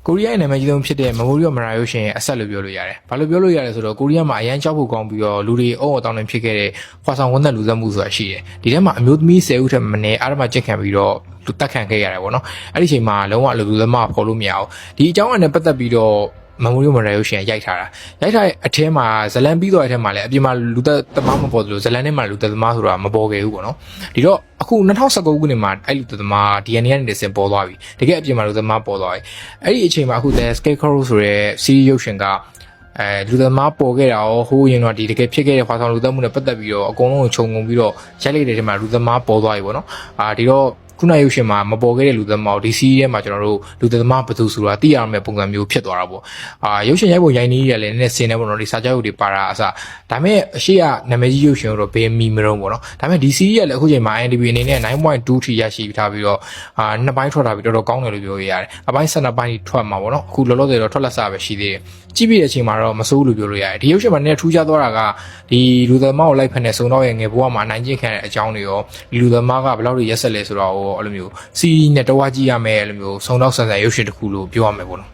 ကိုရီးယားနာမည်ကြီးဆုံးဖြစ်တဲ့ Memorial Mara ရုပ်ရှင်ရဲ့အဆက်လို့ပြောလို့ရတယ်။ဘာလို့ပြောလို့ရလဲဆိုတော့ကိုရီးယားမှာအရန်ကြောက်ဖို့ကောင်းပြီးတော့လူတွေအုံအုံတောင်းနေဖြစ်ခဲ့တဲ့ခွာဆောင်ဝန်သက်လူသက်မှုဆိုတာရှိတယ်။ဒီထဲမှာအမျိုးသမီး10ဦးထက်မနည်းအားရမချစ်ခံပြီးတော့လူတက်ခံခဲ့ရတယ်ပေါ့နော်။အဲ့ဒီအချိန်မှာလုံးဝလူသမားဖော်လို့မရအောင်ဒီအကြောင်းအရာနဲ့ပတ်သက်ပြီးတော့Memorial Mara ရုပ်ရှင်ရိုက်ထားတဲ့အထဲမှာဇလန်ပြီးတော့အထဲမှာလည်းအပြင်မှာလူသက်သမားမပေါ်သလိုဇလန်ထဲမှာလူသက်သမားဆိုတာမပေါ်ခဲ့ဘူးပေါ့နော်ဒီတော့အခု2019ခုနှစ်မှာအဲ့လူသက်သမား DNA နဲ့စင်ပေါ်သွားပြီတကယ်အပြင်မှာလူသက်သမားပေါ်သွားပြီအဲ့ဒီအချိန်မှာအခု The Scarecrow ဆိုတဲ့ series ရုပ်ရှင်ကလူသက်သမားပေါ်ခဲ့တာရောဟိုးရင်တော့ဒီတကယ်ဖြစ်ခဲ့တဲ့ခွာဆောင်လူသက်မှုနဲ့ပတ်သက်ပြီးတော့အကုန်လုံးကိုခြုံငုံပြီးတော့ရိုက်လိုက်တဲ့ထဲမှာလူသက်သမားပေါ်သွားပြီပေါ့နော်ဒီတော့ခုနရုပ်ရှင်မှာမပေါ်ခဲ့တဲ့လူသက်သမားဒီ series ထဲမှာကျွန်တော်တို့လူသက်သမားဘယ်သူဆိုတာသိရမယ့်ပုံစံမျိုးဖြစ်သွားတာပေါ့ရုပ်ရှင်ရိုက်ပုံရိုက်နည်းရလည်းနည်းနည်းဆင်နေပေါ့နော်ဒီစာကြောက်တွေပါတာအစဒါပေမဲ့အရှိကနာမည်ကြီးရုပ်ရှင်တော့ဘယ်မီမရုံပေါ့နော်ဒါပေမဲ့ဒီ series ကလည်းအခုချိန်မှာ IMDb အနေနဲ့ 9.2 ထိရရှိထားပြီးတော့နှစ်ပိုင်းထွက်ထားပြီးတော်တော်ကောင်းတယ်လို့ပြောရရတယ်အပိုင်း12ပိုင်းထွက်မှာပေါ့နော်အခုလောလောဆယ်တော့ထွက်လက်စပဲရှိသေးတယ်ကြည့်ပြီးတဲ့အချိန်မှာတော့မစိုးဘူးလို့ပြောလို့ရတယ်ဒီရုပ်ရှင်မှာနည်းနည်းထူးခြားသွားတာကဒီလူသက်သမားကိုလိုက်ဖက်နေစုံတော့ရဲ့ငယ်ဘဝမှာအနိုင်ကျင့်ခံတဲ့အကြောင်းတွေရောဒီလူသက်သမားကဘယ်လောက်တွေရက်ဆက်လဲဆိုတော့အဲ့လိုမျိုးစီးနဲ့တဝါကြည့်ရမယ်အဲ့လိုမျိုးစုံတော့ဆန်ဆန်ရုပ်ရှင်တစ်ခုလို့ပြောရမယ်ပေါ့နော်